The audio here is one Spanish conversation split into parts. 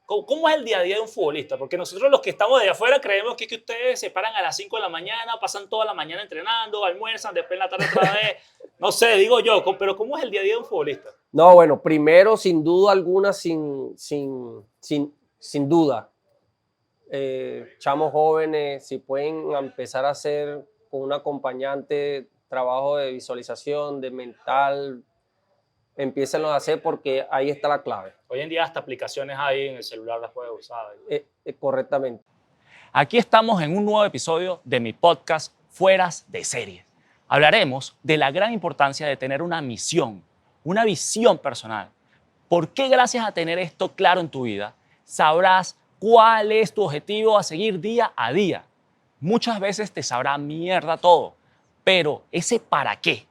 ¿Cómo es el día a día de un futbolista? Porque nosotros los que estamos de afuera creemos que ustedes se paran a las 5 de la mañana, pasan toda la mañana entrenando, almuerzan, después en la tarde otra vez. No sé, digo yo, pero ¿cómo es el día a día de un futbolista? No, bueno, primero, sin duda alguna, sin duda, chamos jóvenes, si pueden empezar a hacer con un acompañante trabajo de visualización, de mental, empiécenlo a hacer porque ahí está la clave. Hoy en día hasta aplicaciones hay en el celular las puedes usar. Correctamente. Aquí estamos en un nuevo episodio de mi podcast Fueras de Series. Hablaremos de la gran importancia de tener una misión, una visión personal. ¿Por qué gracias a tener esto claro en tu vida, sabrás cuál es tu objetivo a seguir día a día? Muchas veces te sabrá mierda todo, pero ese para qué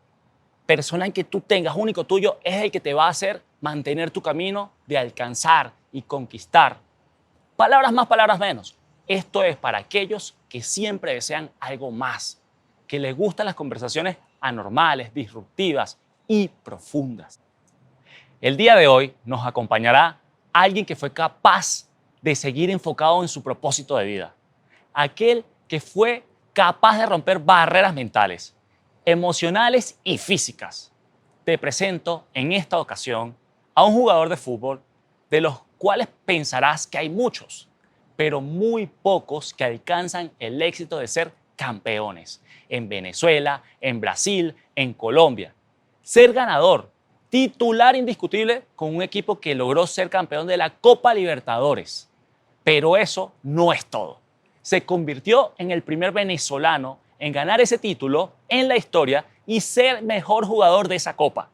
personal que tú tengas único tuyo es el que te va a hacer mantener tu camino de alcanzar y conquistar. Palabras más, palabras menos. Esto es para aquellos que siempre desean algo más, que les gustan las conversaciones anormales, disruptivas y profundas. El día de hoy nos acompañará alguien que fue capaz de seguir enfocado en su propósito de vida. Aquel que fue capaz de romper barreras mentales, emocionales y físicas. Te presento en esta ocasión a un jugador de fútbol de los cuales pensarás que hay muchos, pero muy pocos que alcanzan el éxito de ser campeones en Venezuela, en Brasil, en Colombia. Ser ganador, titular indiscutible con un equipo que logró ser campeón de la Copa Libertadores. Pero eso no es todo. Se convirtió en el primer venezolano en ganar ese título en la historia y ser mejor jugador de esa copa.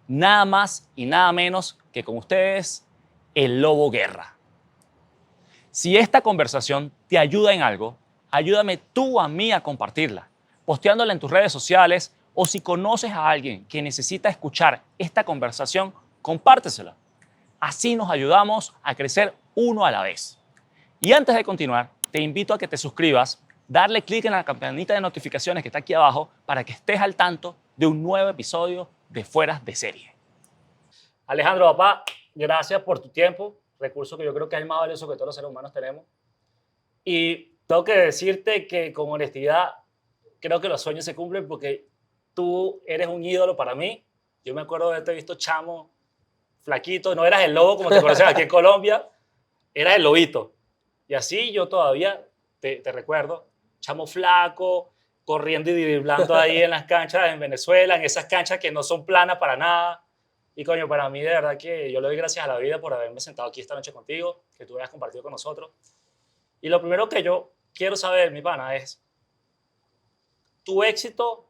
Nada más y nada menos que con ustedes, el Lobo Guerra. Si esta conversación te ayuda en algo, ayúdame tú a mí a compartirla, posteándola en tus redes sociales, o si conoces a alguien que necesita escuchar esta conversación, compártesela. Así nos ayudamos a crecer uno a la vez. Y antes de continuar, te invito a que te suscribas, darle clic en la campanita de notificaciones que está aquí abajo para que estés al tanto de un nuevo episodio de Fueras de Serie. Alejandro, papá, gracias por tu tiempo, recurso que yo creo que es el más valioso que todos los seres humanos tenemos. Y tengo que decirte que con honestidad, creo que los sueños se cumplen porque tú eres un ídolo para mí. Yo me acuerdo de haberte visto chamo, flaquito, no eras el lobo como te conocen aquí en Colombia, eras el lobito. Y así yo todavía te recuerdo, chamo flaco, corriendo y driblando ahí en las canchas en Venezuela, en esas canchas que no son planas para nada. Y coño, para mí de verdad que yo le doy gracias a la vida por haberme sentado aquí esta noche contigo, que tú hayas compartido con nosotros. Y lo primero que yo quiero saber, mi pana, es tu éxito,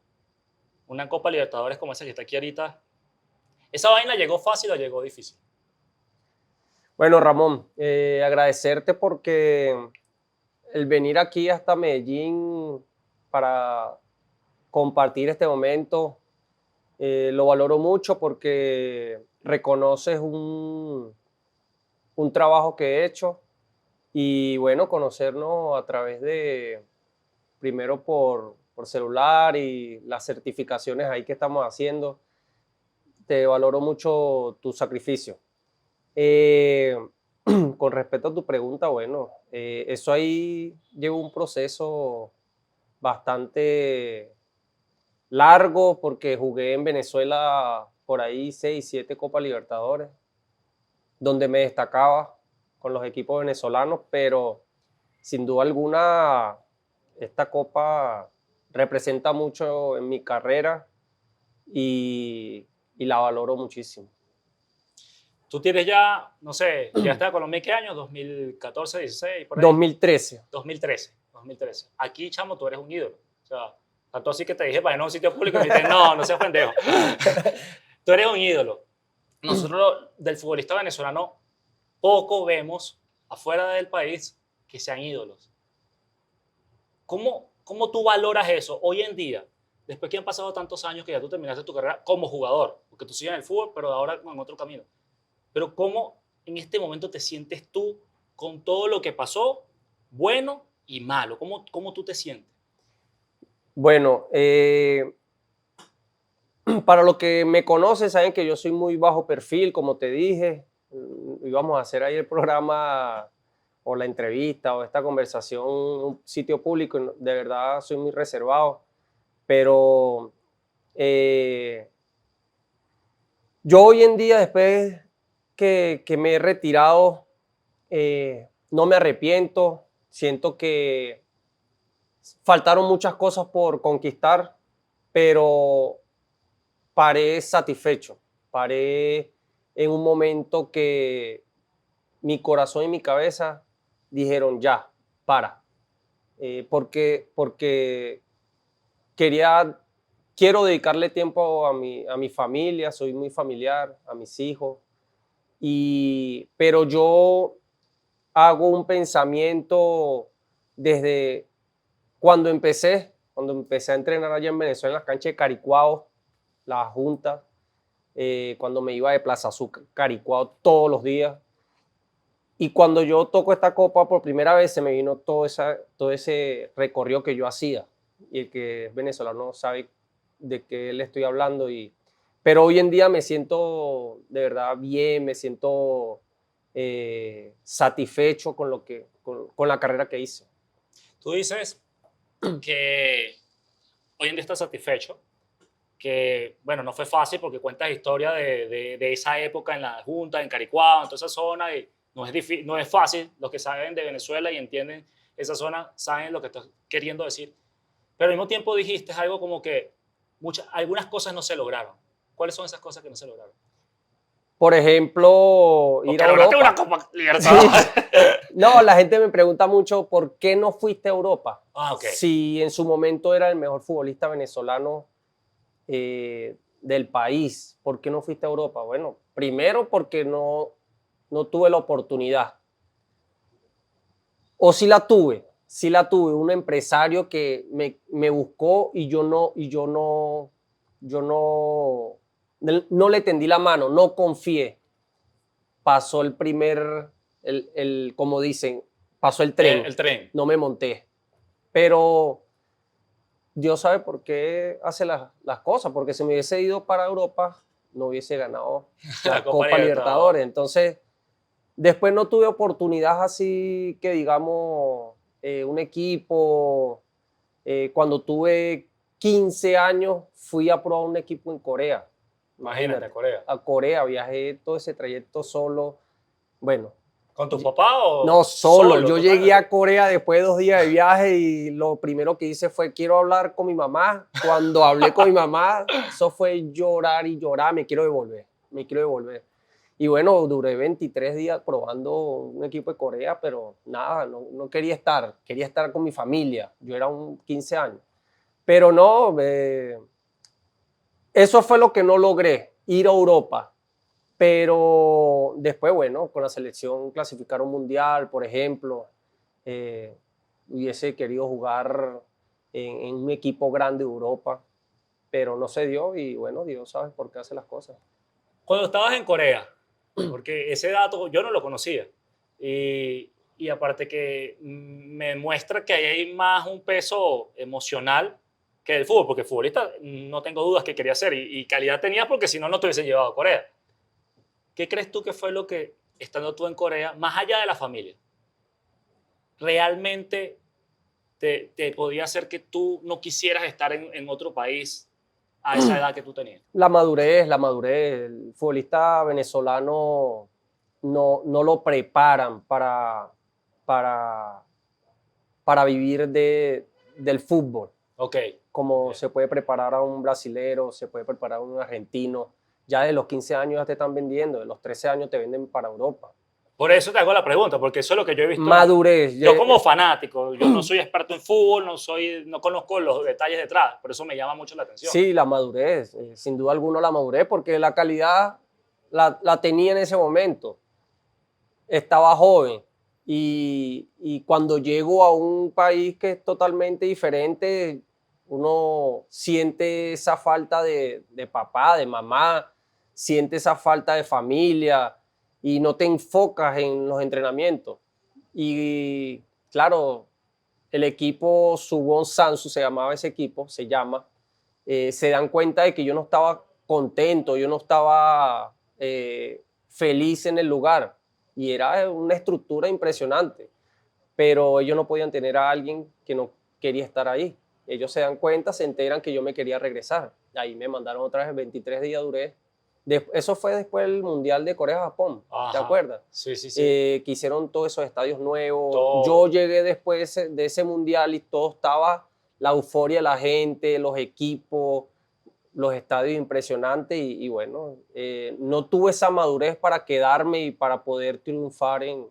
una Copa Libertadores como esa que está aquí ahorita, ¿esa vaina llegó fácil o llegó difícil? Bueno, Ramón, agradecerte porque el venir aquí hasta Medellín para compartir este momento lo valoro mucho porque reconoces un trabajo que he hecho y bueno, conocernos a través de, primero por celular y las certificaciones ahí que estamos haciendo, te valoro mucho tu sacrificio. Eh, con respecto a tu pregunta, bueno, eso ahí lleva un proceso bastante largo porque jugué en Venezuela por ahí 6, 7 Copas Libertadores, donde me destacaba con los equipos venezolanos, pero sin duda alguna esta copa representa mucho en mi carrera y la valoro muchísimo. Tú tienes ya, no sé, ya está a Colombia, ¿qué año? ¿2014, 16? Por ahí. 2013. 2013. Aquí, chamo, tú eres un ídolo. O sea, tanto así que te dije para ir a un sitio público y me dijiste, no seas pendejo. Tú eres un ídolo. Nosotros del futbolista venezolano poco vemos afuera del país que sean ídolos. ¿Cómo tú valoras eso hoy en día? Después que han pasado tantos años que ya tú terminaste tu carrera como jugador, porque tú sigues en el fútbol, pero ahora en otro camino. Pero ¿cómo en este momento te sientes tú con todo lo que pasó, bueno y malo? ¿Cómo tú te sientes? Bueno, para los que me conocen, saben que yo soy muy bajo perfil, como te dije. íbamos a hacer ahí el programa o la entrevista o esta conversación en un sitio público, y de verdad soy muy reservado, pero yo hoy en día, después que me he retirado, no me arrepiento, siento que faltaron muchas cosas por conquistar, pero paré satisfecho, paré en un momento que mi corazón y mi cabeza dijeron ya, para, porque quiero dedicarle tiempo a mi familia, soy muy familiar, a mis hijos, pero yo hago un pensamiento desde cuando empecé a entrenar allá en Venezuela, en las canchas de Caricuao, la Junta, cuando me iba de Plaza Azúcar, Caricuao todos los días. Y cuando yo toco esta copa por primera vez, se me vino todo ese recorrido que yo hacía. Y el que es venezolano sabe de qué le estoy hablando. Pero hoy en día me siento de verdad bien, me siento satisfecho con la carrera que hice. Tú dices que hoy en día estás satisfecho, que, bueno, no fue fácil porque cuentas historia de esa época en la Junta, en Caricuao, en toda esa zona, y no es fácil. Los que saben de Venezuela y entienden esa zona saben lo que estás queriendo decir. Pero al mismo tiempo dijiste algo como que algunas cosas no se lograron. ¿Cuáles son esas cosas que no se lograron? Por ejemplo, Porque ir a lograste Europa. una Copa Libertadores. Sí. No, la gente me pregunta mucho por qué no fuiste a Europa. Ah, ok. Si en su momento era el mejor futbolista venezolano del país, ¿por qué no fuiste a Europa? Bueno, primero porque no tuve la oportunidad. O sí la tuve, un empresario que me buscó y yo no le tendí la mano, no confié. Pasó como dicen, pasó el tren. El tren. No me monté. Pero Dios sabe por qué hace las cosas, porque si me hubiese ido para Europa, no hubiese ganado la Copa Libertadores. Entonces, después no tuve oportunidad así que digamos, un equipo. Cuando tuve 15 años, fui a probar un equipo en Corea. Imagínate, a Corea. A Corea, viajé todo ese trayecto solo. Bueno. ¿Con tu papá o...? No, solo. Yo totalmente. Llegué a Corea después de 2 días de viaje y lo primero que hice fue quiero hablar con mi mamá. Cuando hablé con mi mamá, eso fue llorar y llorar, me quiero devolver. Y bueno, duré 23 días probando un equipo de Corea, pero nada, no quería estar con mi familia. Yo era un 15 años. Pero no, eso fue lo que no logré, ir a Europa. Pero después, bueno, con la selección clasificar un mundial, por ejemplo, hubiese querido jugar en un equipo grande de Europa, pero no se dio y bueno, Dios sabe por qué hace las cosas. Cuando estabas en Corea, porque ese dato yo no lo conocía, y aparte que me muestra que ahí hay más un peso emocional que el fútbol, porque futbolista no tengo dudas que quería ser, y calidad tenía porque si no, no te hubiesen llevado a Corea. ¿Qué crees tú que fue lo que, estando tú en Corea, más allá de la familia, realmente te podía hacer que tú no quisieras estar en otro país a esa edad que tú tenías? La madurez. El futbolista venezolano no lo preparan para vivir del fútbol. Ok. Como se puede preparar a un brasilero, se puede preparar a un argentino. Ya de los 15 años ya te están vendiendo, de los 13 años te venden para Europa. Por eso te hago la pregunta, porque eso es lo que yo he visto. Madurez. Yo como fanático, yo no soy experto en fútbol, no conozco los detalles detrás, por eso me llama mucho la atención. Sí, la madurez, sin duda alguna la madurez, porque la calidad la tenía en ese momento. Estaba joven y cuando llego a un país que es totalmente diferente, uno siente esa falta de papá, de mamá, siente esa falta de familia y no te enfocas en los entrenamientos. Y claro, el equipo Suwon Sansu, se llamaba ese equipo, se dan cuenta de que yo no estaba contento, yo no estaba feliz en el lugar y era una estructura impresionante, pero ellos no podían tener a alguien que no quería estar ahí. Ellos se dan cuenta, se enteran que yo me quería regresar. Ahí me mandaron otra vez, 23 días duré. Eso fue después del Mundial de Corea-Japón, ¿te Ajá. acuerdas? Sí, sí, sí. Que hicieron todos esos estadios nuevos. Todo. Yo llegué después de ese Mundial y todo estaba, la euforia de la gente, los equipos, los estadios impresionantes y bueno, no tuve esa madurez para quedarme y para poder triunfar en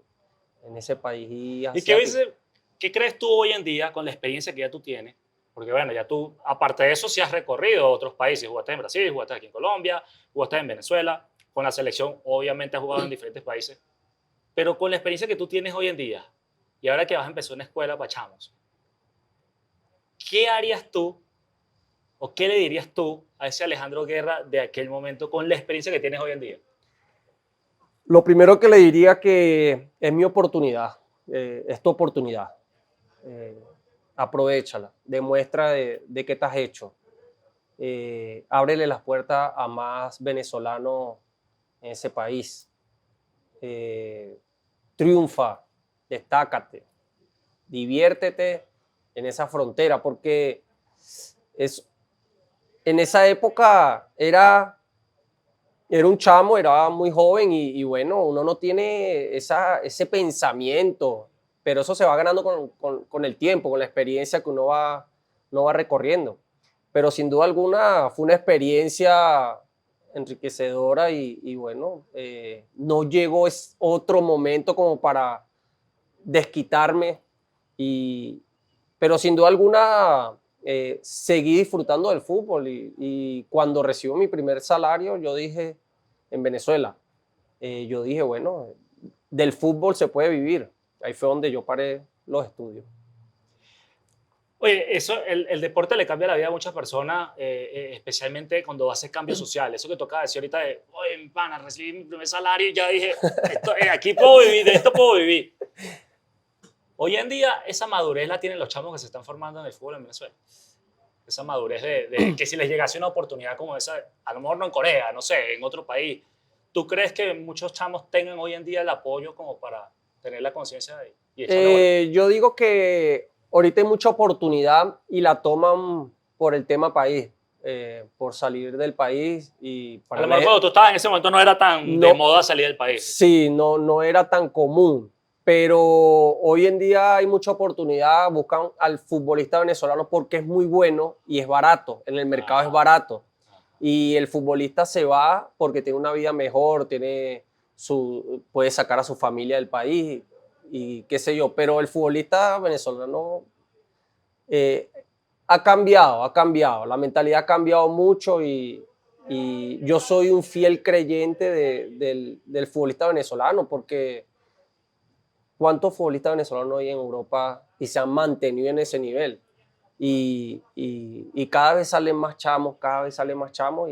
ese país ¿Y qué, asiático. qué crees tú hoy en día con la experiencia que ya tú tienes? Porque bueno, ya tú, aparte de eso, sí has recorrido otros países. Jugaste en Brasil, jugaste aquí en Colombia, jugaste en Venezuela. Con la selección, obviamente, has jugado en diferentes países. Pero con la experiencia que tú tienes hoy en día, y ahora que vas a empezar una escuela para chamos, ¿qué harías tú o qué le dirías tú a ese Alejandro Guerra de aquel momento con la experiencia que tienes hoy en día? Lo primero que le diría que es mi oportunidad, es tu oportunidad. Eh, Aprovéchala, demuestra de qué estás hecho. Ábrele las puertas a más venezolanos en ese país. Triunfa, destácate, diviértete en esa frontera, porque en esa época era un chamo, era muy joven y bueno, uno no tiene ese pensamiento, pero eso se va ganando con el tiempo, con la experiencia que uno va recorriendo. Pero sin duda alguna fue una experiencia enriquecedora y bueno, no llegó otro momento como para desquitarme, y, pero sin duda alguna seguí disfrutando del fútbol y cuando recibo mi primer salario, yo dije, en Venezuela, yo dije, bueno, del fútbol se puede vivir. Ahí fue donde yo paré los estudios. Oye, eso, el deporte le cambia la vida a muchas personas, especialmente cuando hace cambios sociales. Eso que toca decir ahorita de, oye, mi pana, recibí mi primer salario y ya dije, aquí puedo vivir, de esto puedo vivir. Hoy en día, esa madurez la tienen los chamos que se están formando en el fútbol en Venezuela. Esa madurez de que si les llegase una oportunidad como esa, a lo mejor no en Corea, no sé, en otro país, ¿tú crees que muchos chamos tengan hoy en día el apoyo como para tener la conciencia y echarle bola? Yo digo que ahorita hay mucha oportunidad y la toman por el tema país, por salir del país y A lo mejor cuando tú estabas en ese momento no era tan de no, moda salir del país. sí, no era tan común, pero hoy en día hay mucha oportunidad, buscan al futbolista venezolano porque es muy bueno y es barato, en el mercado es barato. Y el futbolista se va porque tiene una vida mejor, puede sacar a su familia del país y qué sé yo, pero el futbolista venezolano eh, ha cambiado, la mentalidad ha cambiado mucho y yo soy un fiel creyente del futbolista venezolano porque ¿cuántos futbolistas venezolanos hay en Europa y se han mantenido en ese nivel? Y cada vez salen más chamos, cada vez salen más chamos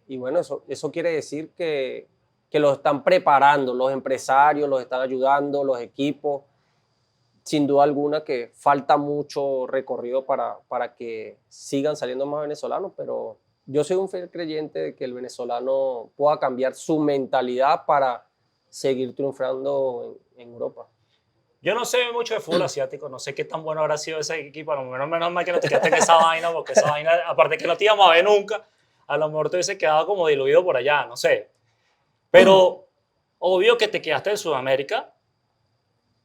y bueno, eso quiere decir que los están preparando, los empresarios los están ayudando, los equipos. Sin duda alguna que falta mucho recorrido para que sigan saliendo más venezolanos, pero yo soy un fiel creyente de que el venezolano pueda cambiar su mentalidad para seguir triunfando en Europa. Yo no sé mucho de fútbol asiático, no sé qué tan bueno habrá sido ese equipo, a lo menos mal que no te quedaste en esa vaina, porque esa vaina, aparte que no te íbamos a ver nunca, a lo mejor te hubiese quedado como diluido por allá, no sé. Pero obvio que te quedaste en Sudamérica,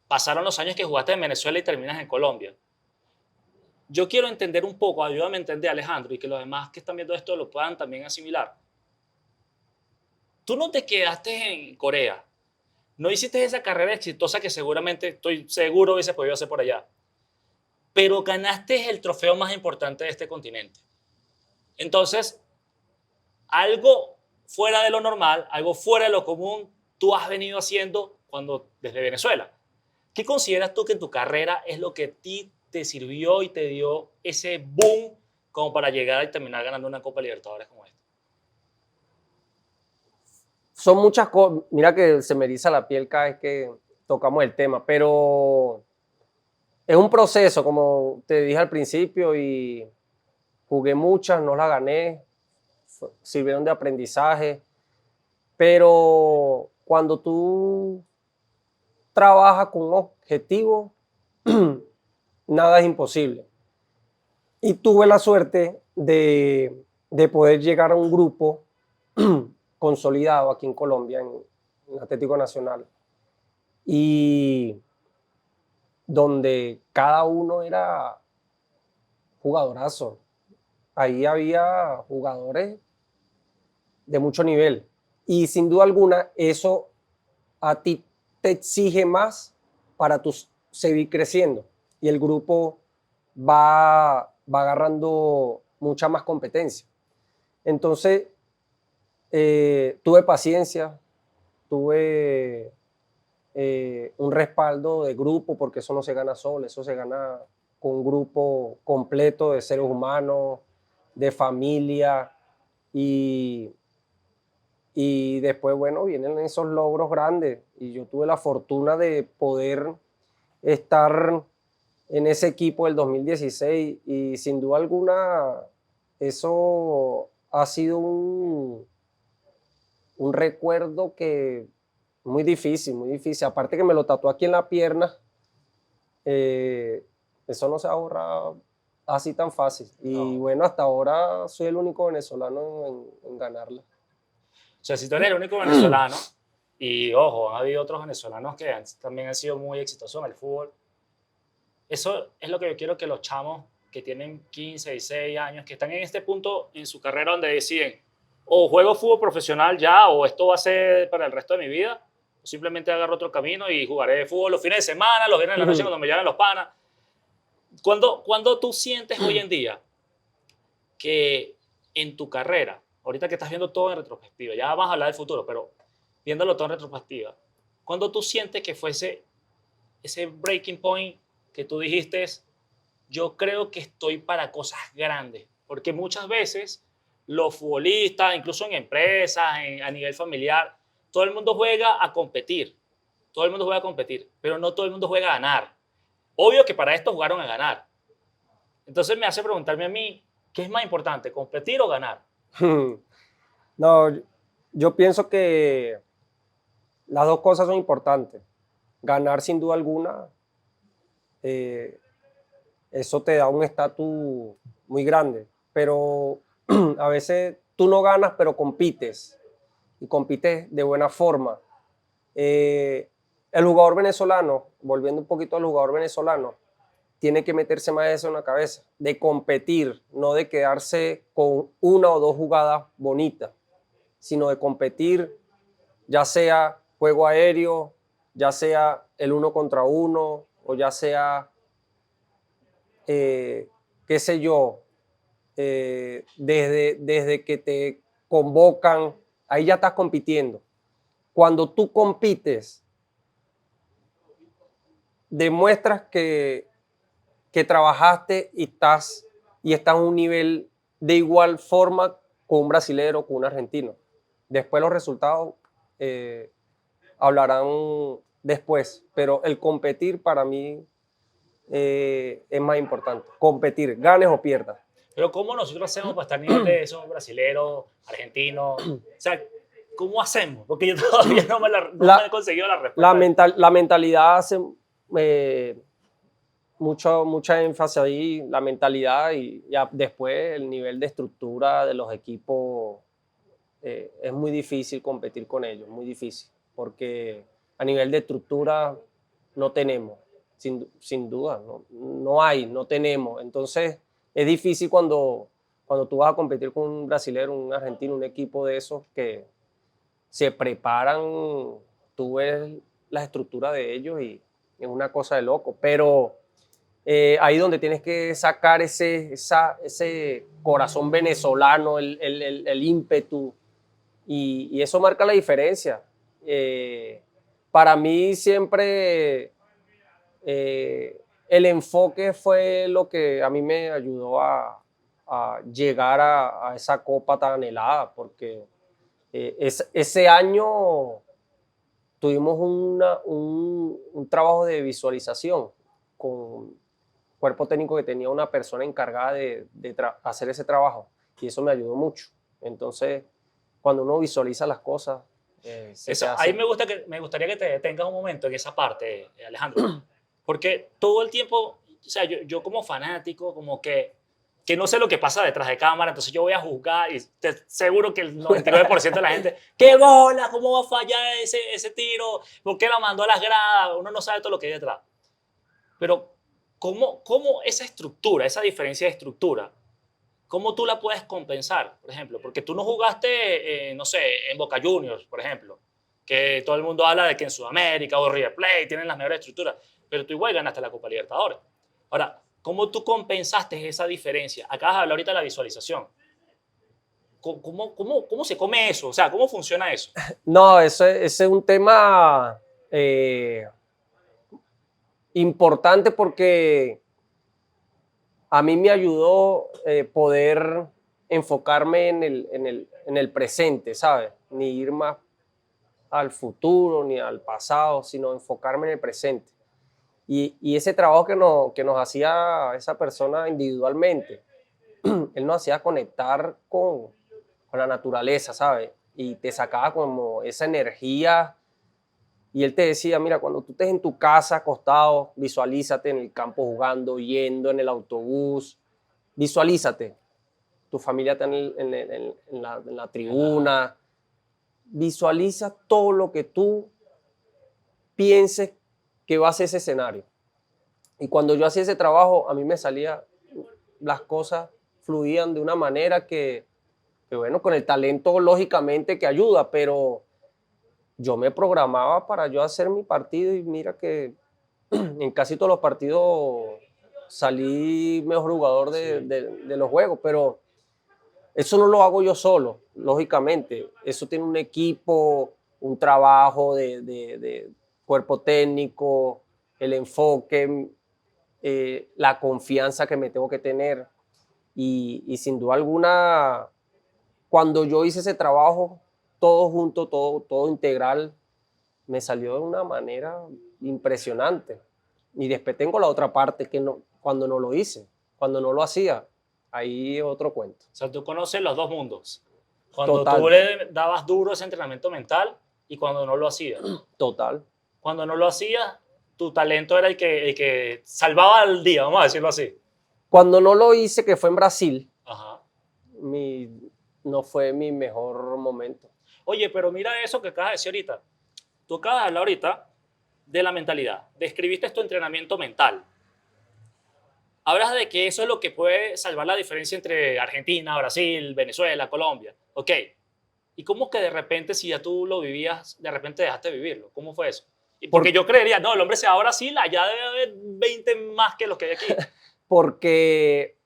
pasaron los años que jugaste en Venezuela y terminas en Colombia. Yo quiero entender un poco, ayúdame a entender, Alejandro, y que los demás que están viendo esto lo puedan también asimilar. Tú no te quedaste en Corea, no hiciste esa carrera exitosa que seguramente, estoy seguro, hubiese podido hacer por allá, pero ganaste el trofeo más importante de este continente. Entonces, algo fuera de lo normal, algo fuera de lo común, tú has venido haciendo desde Venezuela. ¿Qué consideras tú que en tu carrera es lo que a ti te sirvió y te dio ese boom como para llegar y terminar ganando una Copa Libertadores como esta? Son muchas cosas, mira que se me eriza la piel cada vez que tocamos el tema, pero es un proceso, como te dije al principio, y jugué muchas, no las gané, sirvieron de aprendizaje, pero cuando tú trabajas con un objetivo, nada es imposible. Y tuve la suerte de poder llegar a un grupo consolidado aquí en Colombia, en Atlético Nacional, y donde cada uno era jugadorazo. Ahí había jugadores de mucho nivel. Y sin duda alguna, eso a ti te exige más para tú seguir creciendo. Y el grupo va agarrando mucha más competencia. Entonces, tuve paciencia, tuve un respaldo de grupo, porque eso no se gana solo, eso se gana con un grupo completo de seres humanos, de familia, y, y después, bueno, vienen esos logros grandes, y yo tuve la fortuna de poder estar en ese equipo del 2016, y sin duda alguna eso ha sido un recuerdo que muy difícil, muy difícil. Aparte que me lo tatué aquí en la pierna, eh, eso no se ahorra así tan fácil. Y No. bueno, hasta ahora soy el único venezolano en ganarla. O sea, si tú eres el único venezolano, y ojo, ha habido otros venezolanos que también han sido muy exitosos en el fútbol, eso es lo que yo quiero que los chamos que tienen 15, 16 años, que están en este punto en su carrera donde deciden, o juego fútbol profesional ya, o esto va a ser para el resto de mi vida, o simplemente agarro otro camino y jugaré fútbol los fines de semana, los viernes de la noche cuando me llamen los panas. Cuando tú sientes hoy en día que en tu carrera, ahorita que estás viendo todo en retrospectiva, ya vamos a hablar del futuro, pero viéndolo todo en retrospectiva, cuando tú sientes que fuese ese breaking point que tú dijiste, yo creo que estoy para cosas grandes, porque muchas veces los futbolistas, incluso en empresas, a nivel familiar, todo el mundo juega a competir, todo el mundo juega a competir, pero no todo el mundo juega a ganar. Obvio que para esto jugaron a ganar. Entonces me hace preguntarme a mí, ¿qué es más importante, competir o ganar? No, yo pienso que las dos cosas son importantes. Ganar sin duda alguna, eh, eso te da un estatus muy grande, pero a veces tú no ganas, pero compites, y compites de buena forma. El jugador venezolano, volviendo un poquito al jugador venezolano, tiene que meterse más eso en la cabeza, de competir, no de quedarse con una o dos jugadas bonitas, sino de competir, ya sea juego aéreo, ya sea el uno contra uno, o ya sea, qué sé yo, desde que te convocan, ahí ya estás compitiendo. Cuando tú compites, demuestras que trabajaste y estás a un nivel de igual forma con un brasilero, con un argentino. Después los resultados hablarán después, pero el competir para mí es más importante. Competir, ganes o pierdas. Pero ¿cómo nosotros hacemos para estar a nivel de esos brasileros, argentinos? O sea, ¿cómo hacemos? Porque yo todavía no me he conseguido la respuesta. La mentalidad hace mucha énfasis ahí, la mentalidad, y ya después el nivel de estructura de los equipos. Es muy difícil competir con ellos, muy difícil, porque a nivel de estructura no tenemos, sin duda, no tenemos. Entonces es difícil cuando tú vas a competir con un brasilero, un argentino, un equipo de esos que se preparan, tú ves la estructura de ellos y es una cosa de loco, pero ahí donde tienes que sacar ese corazón venezolano, el ímpetu, y eso marca la diferencia. Para mí siempre el enfoque fue lo que a mí me ayudó a llegar a esa copa tan anhelada, porque ese año tuvimos un trabajo de visualización con cuerpo técnico que tenía una persona encargada de hacer ese trabajo, y eso me ayudó mucho. Entonces, cuando uno visualiza las cosas, se te Eso, ahí hace. me gustaría que te detengas un momento en esa parte, Alejandro, porque todo el tiempo, o sea, yo como fanático, como que no sé lo que pasa detrás de cámara, entonces yo voy a juzgar y seguro que el 99% de la gente, ¡qué bola! ¿Cómo va a fallar ese tiro? ¿Por qué la mandó a las gradas? Uno no sabe todo lo que hay detrás. Pero, ¿cómo esa estructura, esa diferencia de estructura, cómo tú la puedes compensar, por ejemplo? Porque tú no jugaste, no sé, en Boca Juniors, por ejemplo, que todo el mundo habla de que en Sudamérica o River Plate tienen las mejores estructuras, pero tú igual ganaste la Copa Libertadores. Ahora, ¿cómo tú compensaste esa diferencia? Acabas de hablar ahorita de la visualización. ¿Cómo se come eso? O sea, ¿cómo funciona eso? No, ese es un tema importante porque a mí me ayudó poder enfocarme en el presente, ¿sabes? Ni ir más al futuro ni al pasado, sino enfocarme en el presente. Y ese trabajo que nos hacía esa persona individualmente, él nos hacía conectar con la naturaleza, ¿sabes? Y te sacaba como esa energía. Y él te decía, mira, cuando tú estés en tu casa acostado, visualízate en el campo jugando, yendo en el autobús, visualízate. Tu familia está en la tribuna. Visualiza todo lo que tú pienses que va a ser ese escenario. Y cuando yo hacía ese trabajo, a mí me salía, las cosas fluían de una manera que bueno, con el talento lógicamente que ayuda, pero yo me programaba para yo hacer mi partido y mira que en casi todos los partidos salí mejor jugador de, Sí. de los juegos, pero eso no lo hago yo solo, lógicamente. Eso tiene un equipo, un trabajo de cuerpo técnico, el enfoque, la confianza que me tengo que tener. Y sin duda alguna, cuando yo hice ese trabajo, todo junto, todo integral, me salió de una manera impresionante. Y después tengo la otra parte que no, cuando no lo hice, cuando no lo hacía, ahí es otro cuento. O sea, tú conoces los dos mundos. Cuando tú Total, le dabas duro ese entrenamiento mental y cuando no lo hacías. total. Cuando no lo hacías, tu talento era el que salvaba el día, vamos a decirlo así. Cuando no lo hice, que fue en Brasil, Ajá. mi, no fue mi mejor momento. Oye, pero mira eso que acabas de decir ahorita. Tú acabas de hablar ahorita de la mentalidad. Describiste tu entrenamiento mental. Hablas de que eso es lo que puede salvar la diferencia entre Argentina, Brasil, Venezuela, Colombia. Ok. ¿Y cómo que de repente, si ya tú lo vivías, de repente dejaste de vivirlo? ¿Cómo fue eso? Y porque Por- yo creería, no, el hombre se va a Brasil, allá debe haber 20 más que los que hay aquí. Porque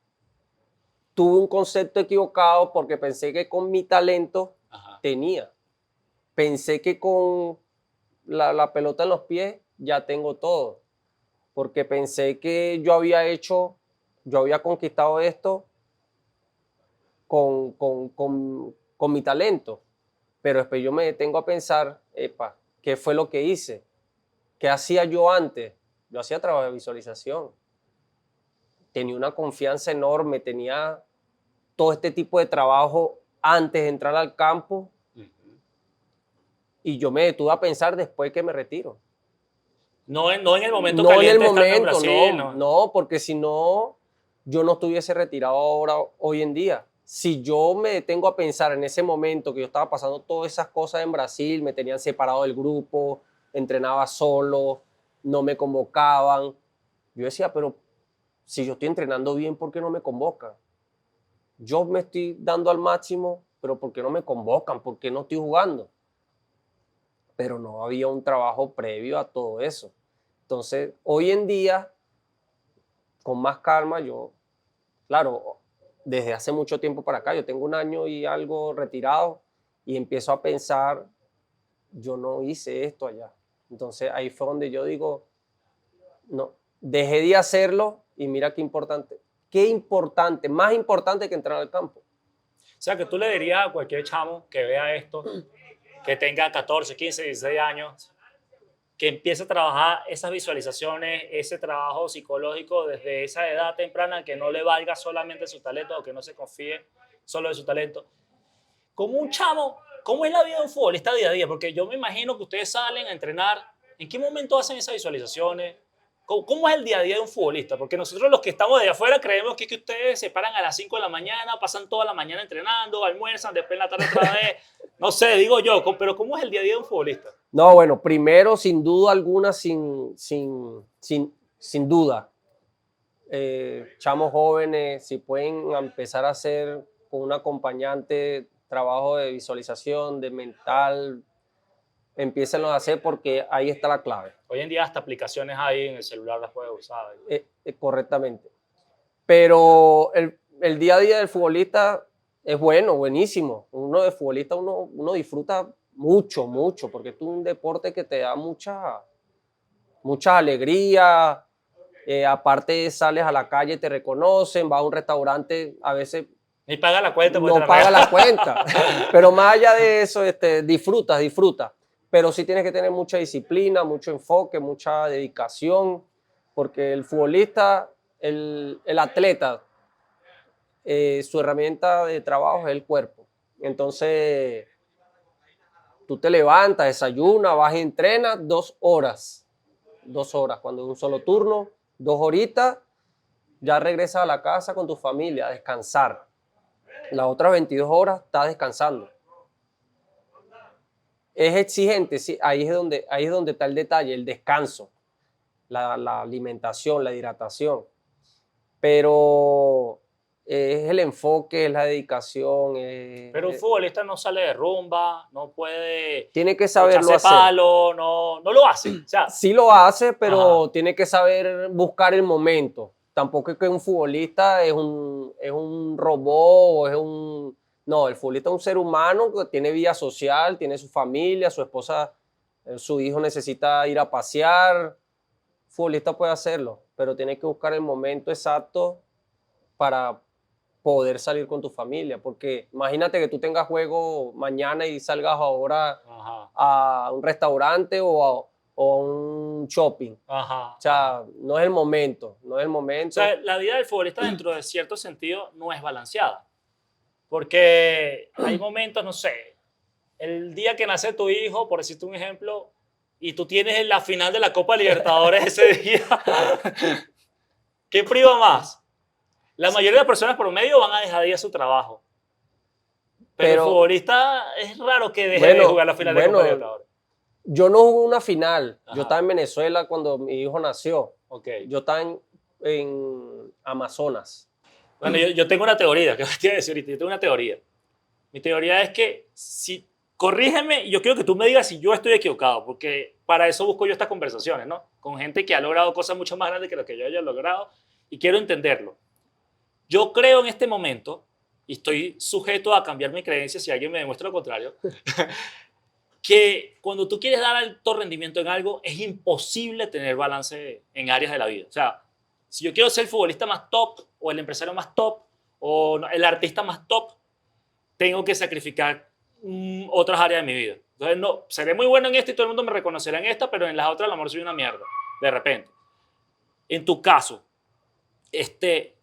tuve un concepto equivocado porque pensé que con mi talento Ajá. tenía. Pensé que con la pelota en los pies ya tengo todo. Porque pensé que yo había conquistado esto con mi talento. Pero después yo me detengo a pensar, epa, ¿qué fue lo que hice? ¿Qué hacía yo antes? Yo hacía trabajo de visualización. Tenía una confianza enorme, tenía todo este tipo de trabajo antes de entrar al campo y yo me detuve a pensar después que me retiro. No en el momento No en el caliente estando en momento, Brasil, no, no. no, porque si no, yo no estuviese retirado ahora, hoy en día. Si yo me detengo a pensar en ese momento que yo estaba pasando todas esas cosas en Brasil, me tenían separado del grupo, entrenaba solo, no me convocaban. Yo decía, pero si yo estoy entrenando bien, ¿por qué no me convocan? Yo me estoy dando al máximo, pero ¿por qué no me convocan? ¿Por qué no estoy jugando? Pero no había un trabajo previo a todo eso. Entonces, hoy en día, con más calma, yo, claro, desde hace mucho tiempo para acá, yo tengo un año y algo retirado y empiezo a pensar, yo no hice esto allá. Entonces ahí fue donde yo digo, no, dejé de hacerlo y mira qué importante, más importante que entrar al campo. O sea, que tú le dirías a cualquier chamo que vea esto, que tenga 14, 15, 16 años, que empiece a trabajar esas visualizaciones, ese trabajo psicológico desde esa edad temprana, que no le valga solamente su talento o que no se confíe solo de su talento. Como un chamo ¿Cómo es la vida de un futbolista día a día? Porque yo me imagino que ustedes salen a entrenar. ¿En qué momento hacen esas visualizaciones? ¿Cómo es el día a día de un futbolista? Porque nosotros los que estamos de afuera creemos que ustedes se paran a las 5 de la mañana, pasan toda la mañana entrenando, almuerzan, después en la tarde otra vez. No sé, digo yo, pero ¿cómo es el día a día de un futbolista? No, bueno, primero, sin duda alguna, sin duda, chamos jóvenes, si pueden empezar a hacer con un acompañante trabajo de visualización, de mental, empiecen a hacer porque ahí está la clave. Hoy en día hasta aplicaciones hay en el celular, las puedes usar. Correctamente. Pero el día a día del futbolista es bueno, buenísimo. Uno de futbolista, uno disfruta mucho, mucho, porque es un deporte que te da mucha alegría. Aparte sales a la calle, te reconocen, vas a un restaurante, a veces ni paga la cuenta. No paga la cuenta. Pero más allá de eso, disfruta. Pero sí tienes que tener mucha disciplina, mucho enfoque, mucha dedicación, porque el futbolista, el atleta, su herramienta de trabajo es el cuerpo. Entonces, tú te levantas, desayunas, vas y entrenas 2 horas. 2 horas, cuando es un solo turno, 2 horitas, ya regresas a la casa con tu familia a descansar. Las otras 22 horas estás descansando. Es exigente, sí, ahí es donde está el detalle, el descanso, la alimentación, la hidratación. Pero es el enfoque, es la dedicación. Pero un futbolista no sale de rumba, no puede. Tiene que saberlo hacer. Palo, no lo hace. O sea, sí lo hace, pero tiene que saber buscar el momento. Tampoco es que un futbolista es un robot o es un... No, el futbolista es un ser humano que tiene vida social, tiene su familia, su esposa, su hijo necesita ir a pasear. El futbolista puede hacerlo, pero tiene que buscar el momento exacto para poder salir con tu familia. Porque imagínate que tú tengas juego mañana y salgas ahora a un restaurante o un shopping. O sea, no es el momento. O sea, la vida del futbolista dentro de cierto sentido no es balanceada. Porque hay momentos, no sé, el día que nace tu hijo, por decirte un ejemplo, y tú tienes la final de la Copa Libertadores ese día, ¿qué priva más? La mayoría de las personas promedio van a dejar de ir a su trabajo. Pero el futbolista es raro que deje de jugar la final de Copa Libertadores. Yo no jugué una final. Yo estaba en Venezuela cuando mi hijo nació. Yo estaba en Amazonas. Bueno, yo tengo una teoría, que te iba a decir ahorita, yo tengo una teoría. Mi teoría es que, corrígeme, yo quiero que tú me digas si yo estoy equivocado, porque para eso busco yo estas conversaciones, ¿no? Con gente que ha logrado cosas mucho más grandes que lo que yo haya logrado, y quiero entenderlo. Yo creo en este momento, y estoy sujeto a cambiar mi creencia si alguien me demuestra lo contrario, que cuando tú quieres dar alto rendimiento en algo, es imposible tener balance en áreas de la vida. O sea, si yo quiero ser el futbolista más top, o el empresario más top, o el artista más top, tengo que sacrificar otras áreas de mi vida. Entonces, no, seré muy bueno en esto y todo el mundo me reconocerá en esta, pero en las otras a lo mejor soy una mierda, de repente. En tu caso,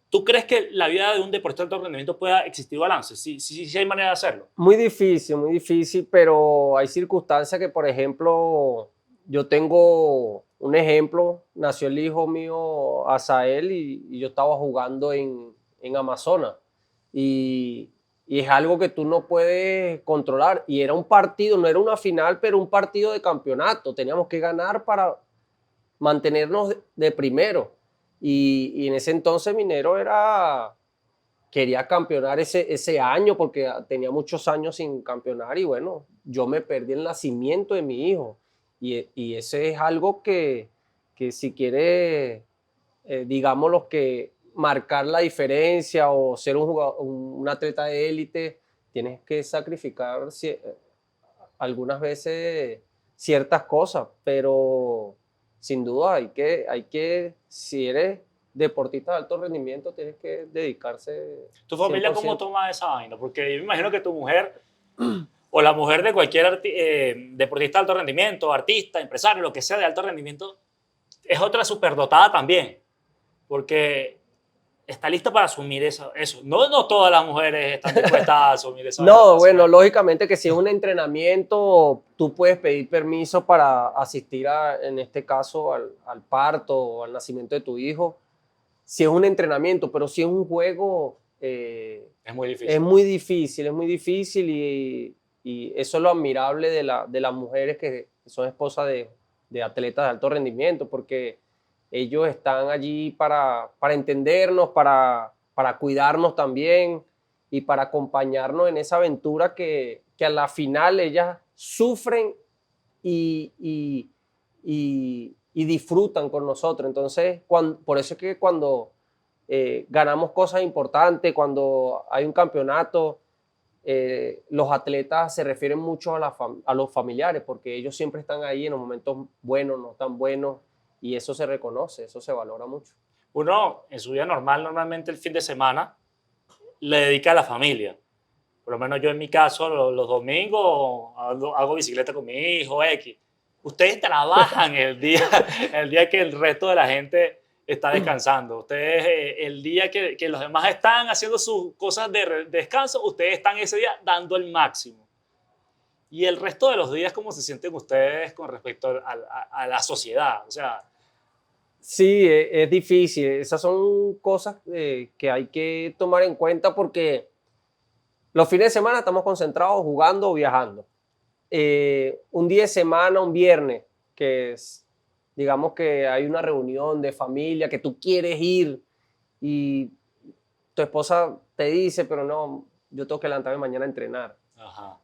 ¿tú crees que la vida de un deportista de alto rendimiento pueda existir balance? Sí hay manera de hacerlo. Muy difícil, pero hay circunstancias que, por ejemplo, yo tengo un ejemplo, nació el hijo mío, Azael, y yo estaba jugando en Amazonas. Y es algo que tú no puedes controlar. Y era un partido, no era una final, pero un partido de campeonato. Teníamos que ganar para mantenernos de primero. Y en ese entonces Minero quería campeonar ese año porque tenía muchos años sin campeonar y bueno, yo me perdí el nacimiento de mi hijo. Y ese es algo que si quiere, digamos, que marcar la diferencia o ser un atleta de élite, tienes que sacrificar algunas veces ciertas cosas, pero sin duda hay que, si eres deportista de alto rendimiento, tienes que dedicarse. ¿Tu familia 100%. ¿Cómo toma esa vaina? Porque yo me imagino que tu mujer o la mujer de cualquier deportista de alto rendimiento, artista, empresario, lo que sea de alto rendimiento, es otra superdotada también. Porque está lista para asumir eso. No todas las mujeres están dispuestas a asumir esa No, bueno, responsabilidad. lógicamente que si es un entrenamiento, tú puedes pedir permiso para asistir en este caso, al parto o al nacimiento de tu hijo. Si es un entrenamiento, pero si es un juego, Es muy es difícil. muy difícil, es muy difícil y eso es lo admirable de las mujeres que son esposas de atletas de alto rendimiento, porque ellos están allí para entendernos, para cuidarnos también y para acompañarnos en esa aventura que a la final ellas sufren y disfrutan con nosotros. Entonces, por eso es que cuando ganamos cosas importantes, cuando hay un campeonato, los atletas se refieren mucho a los familiares, porque ellos siempre están ahí en los momentos buenos, no tan buenos, y eso se reconoce, eso se valora mucho. Uno, en su vida normal, normalmente el fin de semana, le dedica a la familia. Por lo menos yo en mi caso, los domingos hago bicicleta con mi hijo, X. Ustedes trabajan el día que el resto de la gente está descansando. Ustedes, el día que los demás están haciendo sus cosas de descanso, ustedes están ese día dando el máximo. Y el resto de los días, ¿cómo se sienten ustedes con respecto a la sociedad? O sea, Sí, es difícil. Esas son cosas que hay que tomar en cuenta porque los fines de semana estamos concentrados jugando o viajando. Un día de semana, un viernes, que es, digamos que hay una reunión de familia que tú quieres ir y tu esposa te dice, pero no, yo tengo que levantarme mañana a entrenar. ajá.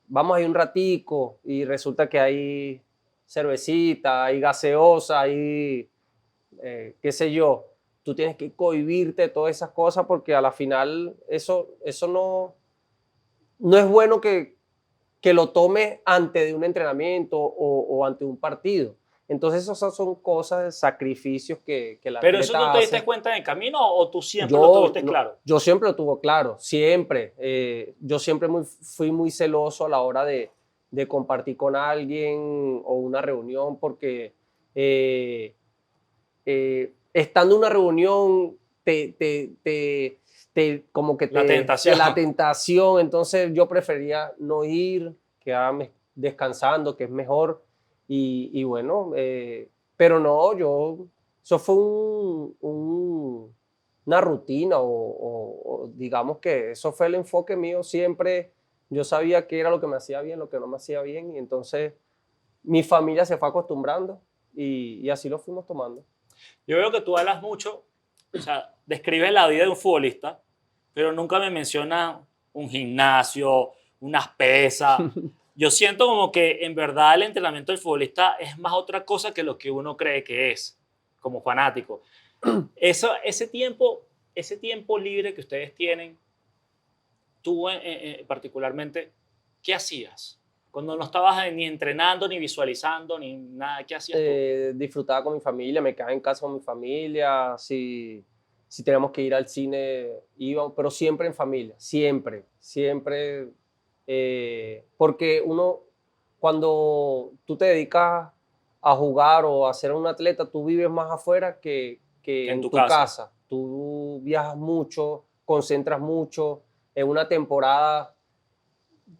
Vamos a ir un ratico y resulta que hay cervecita, hay gaseosa, hay qué sé yo. Tú tienes que cohibirte de todas esas cosas porque a la final eso no es bueno que lo tome antes de un entrenamiento o ante un partido. Entonces, esas son cosas, sacrificios que el Pero eso tú atleta te diste hace. cuenta en el camino o tú siempre lo tuviste claro. Yo siempre lo tuve claro, siempre. Yo siempre fui muy celoso a la hora de compartir con alguien o una reunión porque estando en una reunión como que La tentación. la tentación, entonces yo prefería no ir, quedarme descansando, que es mejor, y bueno, pero no, eso fue una rutina o digamos que eso fue el enfoque mío siempre, yo sabía qué era lo que me hacía bien, lo que no me hacía bien, y entonces mi familia se fue acostumbrando y así lo fuimos tomando. Yo veo que tú hablas mucho, o sea, describes la vida de un futbolista, pero nunca me mencionas un gimnasio, unas pesas. Yo siento como que en verdad el entrenamiento del futbolista es más otra cosa que lo que uno cree que es, como fanático. Eso, ese tiempo libre que ustedes tienen, tú particularmente, ¿qué hacías? Cuando no estabas ni entrenando, ni visualizando, ni nada, ¿qué hacías tú? Disfrutaba con mi familia, me quedaba en casa con mi familia, si teníamos que ir al cine, íbamos, pero siempre en familia, siempre, siempre, porque uno, cuando tú te dedicas a jugar o a ser un atleta, tú vives más afuera que Que en en tu tu casa. casa, tú viajas mucho, concentras mucho, en una temporada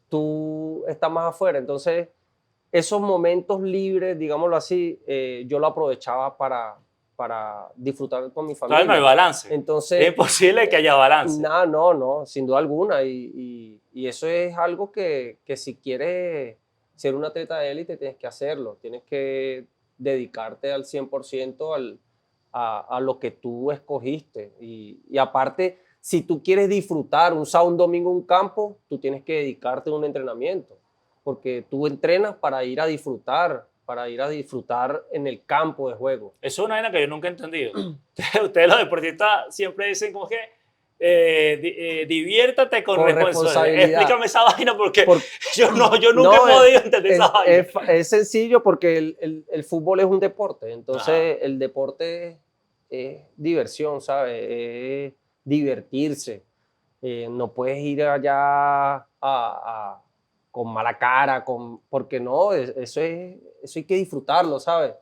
tú estás más afuera, entonces esos momentos libres, digámoslo así, yo lo aprovechaba para disfrutar con mi Entonces no hay familia. balance. Es Entonces, imposible que haya balance. no, sin duda alguna. Y eso es algo que si quieres ser un atleta de élite, tienes que hacerlo. Tienes que dedicarte al 100% a lo que tú escogiste. Y aparte, si tú quieres disfrutar un sábado, un domingo en un campo, tú tienes que dedicarte a un entrenamiento. Porque tú entrenas para ir a disfrutar en el campo de juego. Eso es una vaina que yo nunca he entendido. Ustedes los deportistas siempre dicen como que diviértate con Con responsabilidad. responsabilidad. Explícame esa vaina porque Por- yo nunca no, he podido entender esa vaina. es sencillo porque el fútbol es un deporte, Ajá. entonces el deporte es diversión, ¿sabes? Es divertirse. No puedes ir allá con mala cara, porque no, eso hay que disfrutarlo, ¿sabes?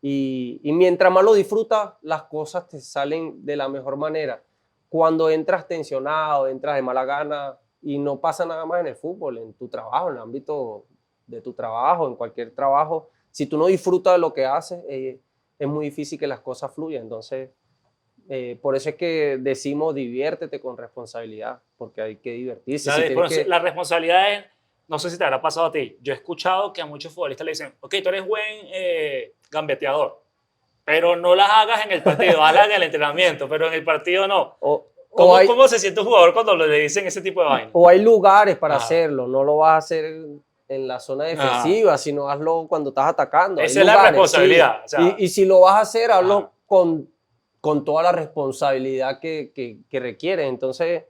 Y mientras más lo disfrutas, las cosas te salen de la mejor manera. Cuando entras tensionado, entras de mala gana y no pasa nada más en el fútbol, en tu trabajo, en el ámbito de tu trabajo, en cualquier trabajo, si tú no disfrutas de lo que haces, es muy difícil que las cosas fluyan. Entonces, por eso es que decimos diviértete con responsabilidad, porque hay que divertirse. Si tienes que, La responsabilidad es, no sé si te habrá pasado a ti, yo he escuchado que a muchos futbolistas le dicen, ok, tú eres buen gambeteador, pero no las hagas en el partido, hazlas en el entrenamiento, pero en el partido no. o hay, ¿Cómo se siente un jugador cuando le dicen ese tipo de vaina? o hay lugares para Ah, hacerlo, no lo vas a hacer en la zona ah. defensiva, sino hazlo cuando estás atacando. Hay Esa es la lugares, sí. responsabilidad. O sea, Y si lo vas a hacer, ajá. hazlo con toda la responsabilidad que requiere. Entonces,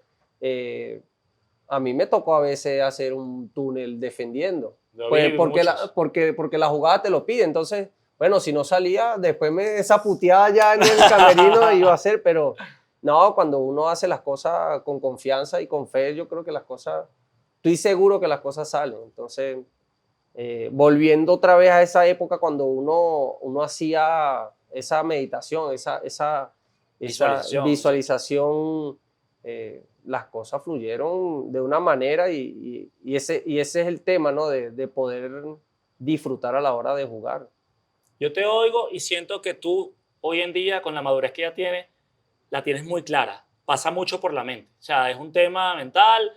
a mí me tocó a veces hacer un túnel defendiendo, Lo pues vi muchos. porque la jugada te lo pide. Entonces, bueno, si no salía, después esa puteada ya en el camerino iba a hacer, pero no, cuando uno hace las cosas con confianza y con fe, yo creo que las cosas, estoy seguro que las cosas salen. Entonces, volviendo otra vez a esa época cuando uno hacía esa meditación, esa Visualización, sí. visualización, las cosas fluyeron de una manera y ese es el tema, ¿no? De poder disfrutar a la hora de jugar. Yo te oigo y siento que tú hoy en día, con la madurez que ya tienes, la tienes muy clara. Pasa mucho por la mente. O sea, es un tema mental.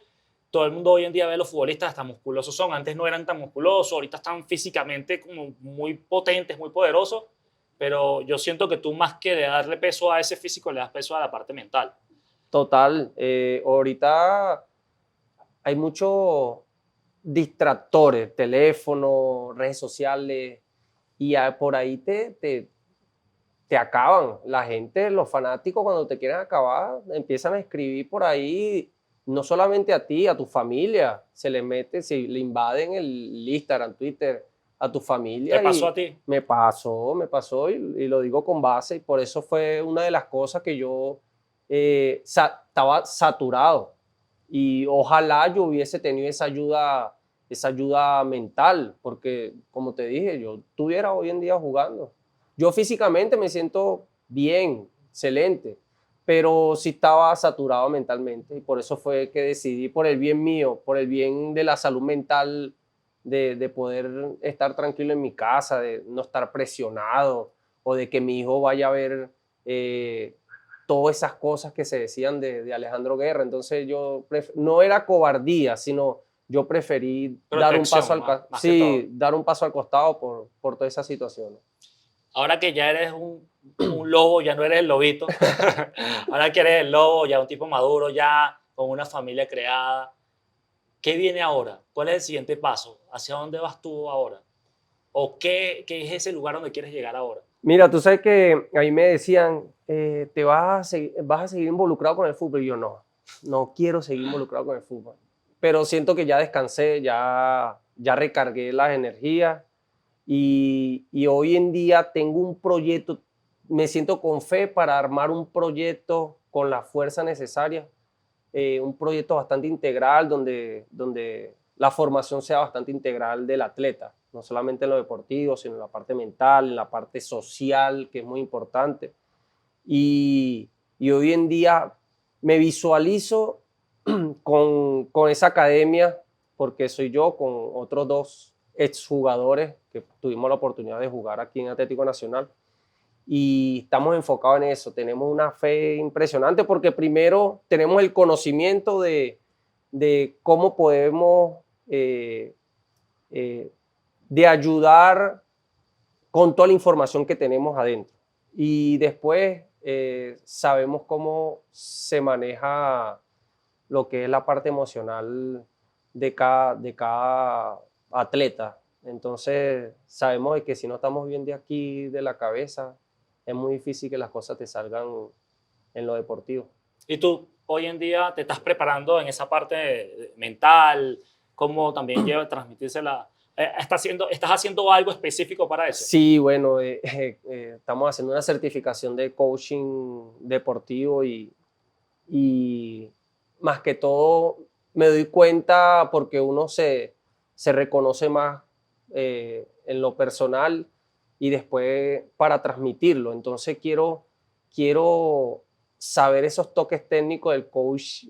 Todo el mundo hoy en día ve a los futbolistas hasta musculosos son. Antes no eran tan musculosos, ahorita están físicamente como muy potentes, muy poderosos. Pero yo siento que tú más que de darle peso a ese físico, le das peso a la parte mental. Total, ahorita hay muchos distractores, teléfono, redes sociales, y por ahí te acaban. La gente, los fanáticos, cuando te quieren acabar, empiezan a escribir por ahí, no solamente a ti, a tu familia, se le mete, se le invaden el Instagram, Twitter, a tu ¿Te familia pasó y a ti? me pasó y lo digo con base y por eso fue una de las cosas que yo estaba saturado y ojalá yo hubiese tenido esa ayuda mental, porque como te dije, yo estuviera hoy en día jugando. Yo físicamente me siento bien, excelente, pero sí estaba saturado mentalmente y por eso fue que decidí, por el bien mío, por el bien de la salud mental, de poder estar tranquilo en mi casa, de no estar presionado o de que mi hijo vaya a ver todas esas cosas que se decían de Alejandro Guerra. Entonces no era cobardía, sino yo preferí dar un paso Protección, más que todo. sí, dar un paso al costado por todas esas situaciones. Ahora que ya eres un lobo, ya no eres el lobito. Ahora que eres el lobo, ya un tipo maduro, ya con una familia creada. ¿Qué viene ahora? ¿Cuál es el siguiente paso? ¿Hacia dónde vas tú ahora? ¿O qué es ese lugar donde quieres llegar ahora? Mira, tú sabes que a mí me decían, vas a seguir involucrado con el fútbol. Y yo no quiero seguir involucrado con el fútbol. Pero siento que ya descansé, ya recargué las energías y hoy en día tengo un proyecto, me siento con fe para armar un proyecto con la fuerza necesaria, un proyecto bastante integral donde la formación sea bastante integral del atleta, no solamente en lo deportivo, sino en la parte mental, en la parte social, que es muy importante. Y hoy en día me visualizo con esa academia, porque soy yo con otros dos exjugadores que tuvimos la oportunidad de jugar aquí en Atlético Nacional y estamos enfocados en eso. Tenemos una fe impresionante porque primero tenemos el conocimiento de cómo podemos eh, de ayudar con toda la información que tenemos adentro. Y después sabemos cómo se maneja lo que es la parte emocional de cada atleta. Entonces sabemos de que si no estamos bien de aquí, de la cabeza, es muy difícil que las cosas te salgan en lo deportivo. Y tú hoy en día te estás preparando en esa parte mental, cómo también transmitírsela. ¿Estás haciendo algo específico para eso? Sí, bueno, estamos haciendo una certificación de coaching deportivo y más que todo me doy cuenta porque uno se reconoce más en lo personal y después para transmitirlo. Entonces quiero saber esos toques técnicos del coach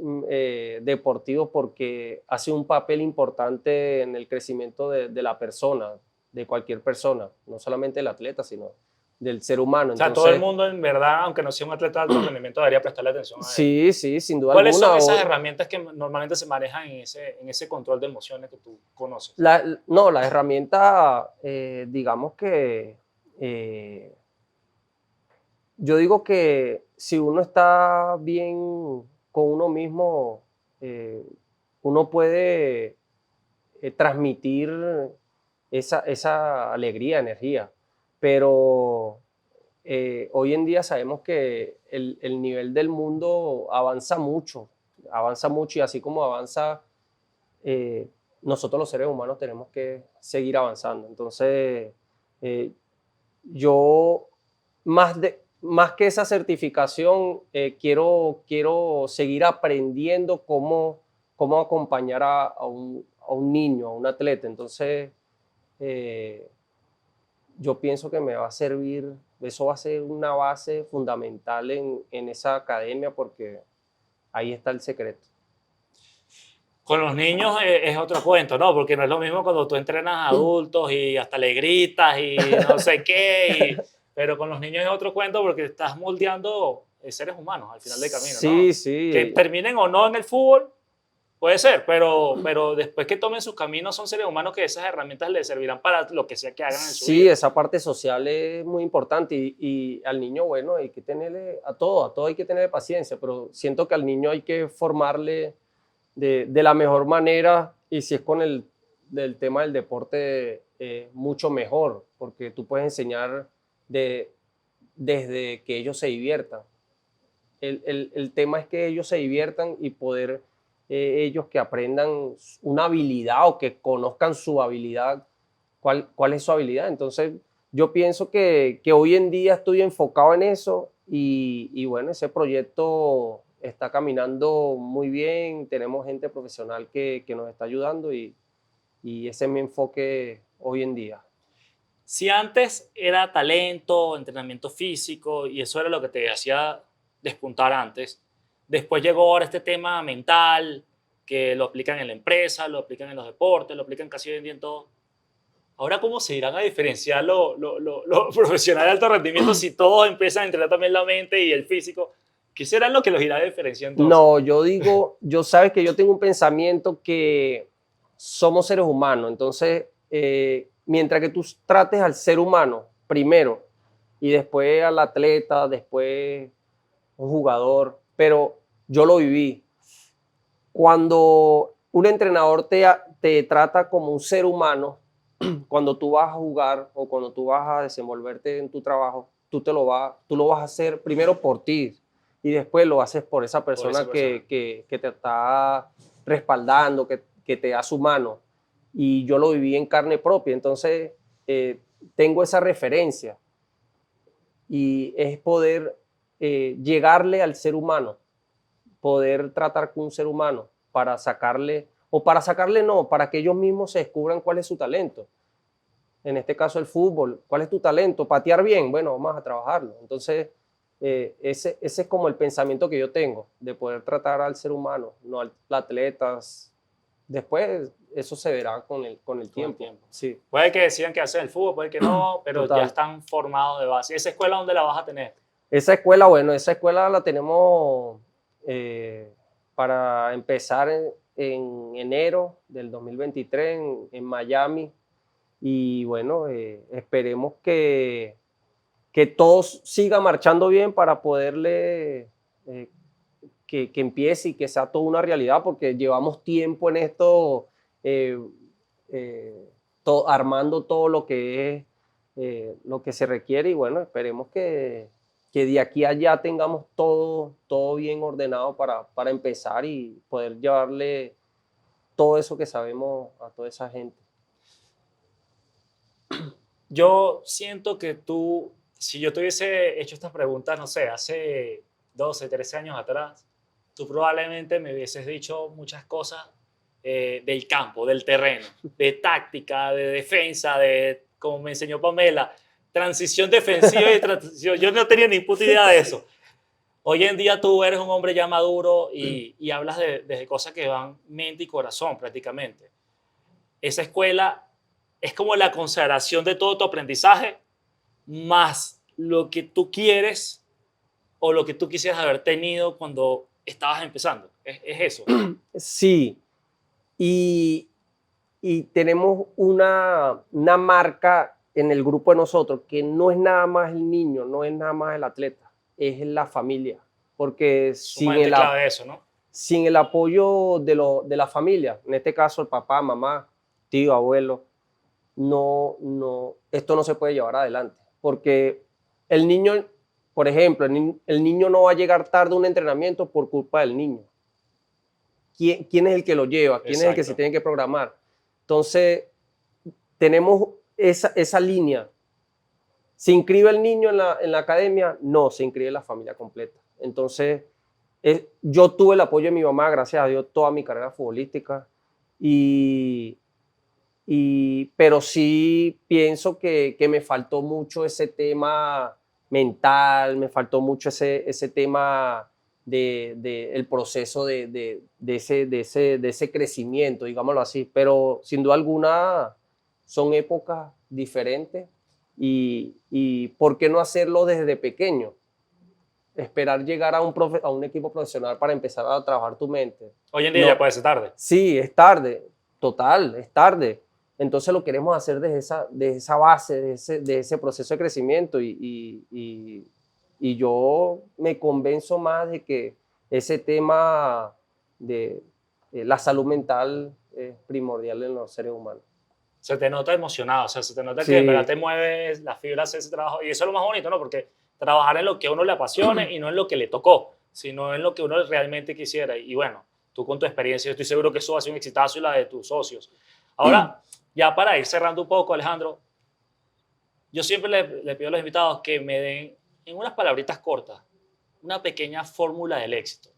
deportivo porque hace un papel importante en el crecimiento de la persona, de cualquier persona, no solamente del atleta, sino del ser humano. O sea, todo el Entonces, mundo, en verdad, aunque no sea un atleta de alto rendimiento, debería prestarle atención a él. sí, sí, sin duda ¿Cuáles son alguna. esas herramientas que normalmente se manejan en ese control de emociones que tú conoces? No, la herramienta, digamos que yo digo que si uno está bien con uno mismo, eh, uno puede transmitir esa alegría, energía, pero hoy en día sabemos que el nivel del mundo avanza mucho y así como avanza, eh, nosotros los seres humanos tenemos que seguir avanzando. Entonces, eh, yo más que esa certificación, quiero seguir aprendiendo cómo acompañar a un niño, a un atleta. Entonces, eh, yo pienso que me va a servir, eso va a ser una base fundamental en esa academia porque ahí está el secreto. Con los niños es otro cuento, ¿no? Porque no es lo mismo cuando tú entrenas a adultos y hasta le gritas y no sé qué, pero con los niños es otro cuento porque estás moldeando seres humanos al final del camino, ¿no? Sí, Que sí. terminen o no en el fútbol, puede ser, pero después que tomen sus caminos son seres humanos que esas herramientas les servirán para lo que sea que hagan en su Sí, vida. esa parte social es muy importante y al niño, bueno, hay que tenerle a todo hay que tenerle paciencia, pero siento que al niño hay que formarle de la mejor manera y si es con del tema del deporte, mucho mejor, porque tú puedes enseñar de, desde que ellos se diviertan. El tema es que ellos se diviertan y poder ellos que aprendan una habilidad o que conozcan su habilidad, cuál es su habilidad. Entonces, yo pienso que hoy en día estoy enfocado en eso y bueno, ese proyecto está caminando muy bien, tenemos gente profesional que nos está ayudando y ese es mi enfoque hoy en día. Si antes era talento, entrenamiento físico y eso era lo que te hacía despuntar antes, después llegó ahora este tema mental, que lo aplican en la empresa, lo aplican en los deportes, lo aplican casi hoy en día en todo. Ahora, ¿cómo se irán a diferenciar lo profesional de alto rendimiento si todos empiezan a entrenar también la mente y el físico? ¿Qué será lo que los irá a diferenciar entonces? No, yo digo, yo sabes que yo tengo un pensamiento que somos seres humanos, entonces, mientras que tú trates al ser humano primero y después al atleta, después un jugador, pero yo lo viví. Cuando un entrenador te trata como un ser humano, cuando tú vas a jugar o cuando tú vas a desenvolverte en tu trabajo, tú lo vas a hacer primero por ti y después lo haces por esa Por esa persona persona. que te está respaldando, que te da su mano. Y yo lo viví en carne propia, entonces tengo esa referencia y es poder llegarle al ser humano, poder tratar con un ser humano para sacarle, o para sacarle no, para que ellos mismos se descubran cuál es su talento. En este caso el fútbol, ¿cuál es tu talento? Patear bien, bueno, vamos a trabajarlo. Entonces, ese es como el pensamiento que yo tengo, de poder tratar al ser humano, no al atleta. Después eso se verá con el Con el tiempo. tiempo. Sí, Puede que decidan que hacen el fútbol, puede que no, pero ya total. están formados de base. ¿Esa escuela dónde la vas a tener? Esa escuela, bueno, esa escuela la tenemos para empezar en enero del 2023 en Miami. Y bueno, esperemos que todo siga marchando bien para poderle que empiece y que sea toda una realidad, porque llevamos tiempo en esto, eh, armando todo lo que es lo que se requiere y bueno, esperemos que de aquí a allá tengamos todo bien ordenado para empezar y poder llevarle todo eso que sabemos a toda esa gente. Yo siento que tú, si yo te hubiese hecho estas preguntas, no sé, hace 12, 13 años atrás, tú probablemente me hubieses dicho muchas cosas del campo, del terreno, de táctica, de defensa, de como me enseñó Pamela. transición defensiva y transición. Yo no tenía ni puta idea de eso. Hoy en día tú eres un hombre ya maduro y hablas de cosas que van mente y corazón prácticamente. Esa escuela es como la consagración de todo tu aprendizaje más lo que tú quieres o lo que tú quisieras haber tenido cuando estabas empezando. Es eso. Sí, y, y tenemos una marca en el grupo de nosotros que no es nada más el niño, no es nada más el atleta, es la familia. Porque Sumamente clave eso, ¿no? sin el apoyo de la familia, en este caso el papá, mamá, tío, abuelo, esto no se puede llevar adelante. Porque el niño, por ejemplo, el niño no va a llegar tarde a un entrenamiento por culpa del niño. ¿Quién es el que lo lleva? ¿Quién es el que se tiene que programar? Entonces, tenemos esa línea. ¿Se inscribe el niño en la academia? No, se inscribe la familia completa. Entonces, yo tuve el apoyo de mi mamá, gracias a Dios, toda mi carrera futbolística. Pero sí pienso que me faltó mucho ese tema mental, me faltó mucho ese tema el proceso de ese crecimiento, digámoslo así. Pero sin duda alguna son épocas diferentes y ¿por qué no hacerlo desde pequeño? Esperar llegar a un equipo profesional para empezar a trabajar tu mente. Hoy en día ya puede ser tarde. Sí, es tarde, total, es tarde. Entonces lo queremos hacer desde esa base, de ese proceso de crecimiento y yo me convenzo más de que ese tema de la salud mental es primordial en los seres humanos. Se te nota emocionado, o sea, se te nota Sí. que en verdad te mueves las fibras de ese trabajo y eso es lo más bonito, ¿no? Porque trabajar en lo que a uno le apasione y no en lo que le tocó, sino en lo que uno realmente quisiera. Y bueno, tú con tu experiencia, yo estoy seguro que eso va a ser un exitazo y la de tus socios. Ahora, ya para ir cerrando un poco, Alejandro, yo siempre le pido a los invitados que me den, en unas palabritas cortas, una pequeña fórmula del éxito.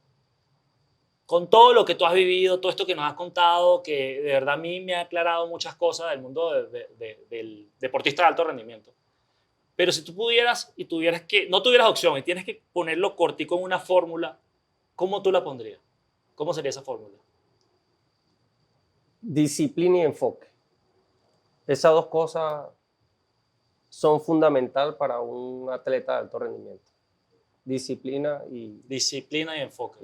Con todo lo que tú has vivido, todo esto que nos has contado, que de verdad a mí me ha aclarado muchas cosas del mundo del deportista de alto rendimiento. Pero si tú pudieras y tuvieras que, no tuvieras opción y tienes que ponerlo cortico en una fórmula, ¿cómo tú la pondrías? ¿Cómo sería esa fórmula? Disciplina y enfoque. Esas dos cosas son fundamental para un atleta de alto rendimiento. Disciplina y enfoque.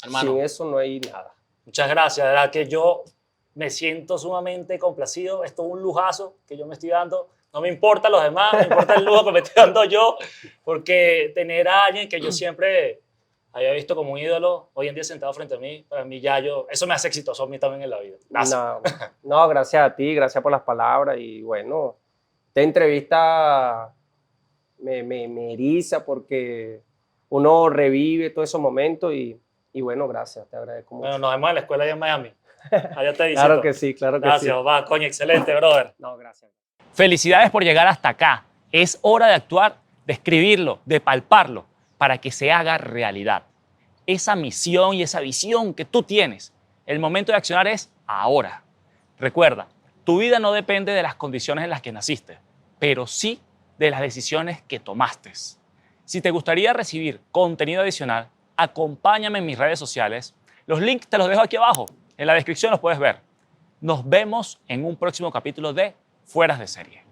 Hermano, sin eso no hay nada. Muchas gracias, de verdad que yo me siento sumamente complacido. Esto es un lujazo que yo me estoy dando. No me importa los demás, me importa el lujo que me estoy dando yo, porque tener a alguien que yo siempre había visto como un ídolo, hoy en día sentado frente a mí, para mí ya eso me hace exitoso a mí también en la vida. Gracias. No, gracias a ti, gracias por las palabras y bueno, esta entrevista me eriza porque uno revive todos esos momentos y bueno, gracias, te agradezco mucho. Bueno, nos vemos en la escuela allá en Miami. Allá te visito. Claro que sí, claro que gracias, sí. Gracias, va, coño, excelente, brother. No, gracias. Felicidades por llegar hasta acá. Es hora de actuar, de escribirlo, de palparlo, para que se haga realidad. Esa misión y esa visión que tú tienes, el momento de accionar es ahora. Recuerda, tu vida no depende de las condiciones en las que naciste, pero sí de las decisiones que tomaste. Si te gustaría recibir contenido adicional, acompáñame en mis redes sociales. Los links te los dejo aquí abajo. En la descripción los puedes ver. Nos vemos en un próximo capítulo de Fueras de Serie.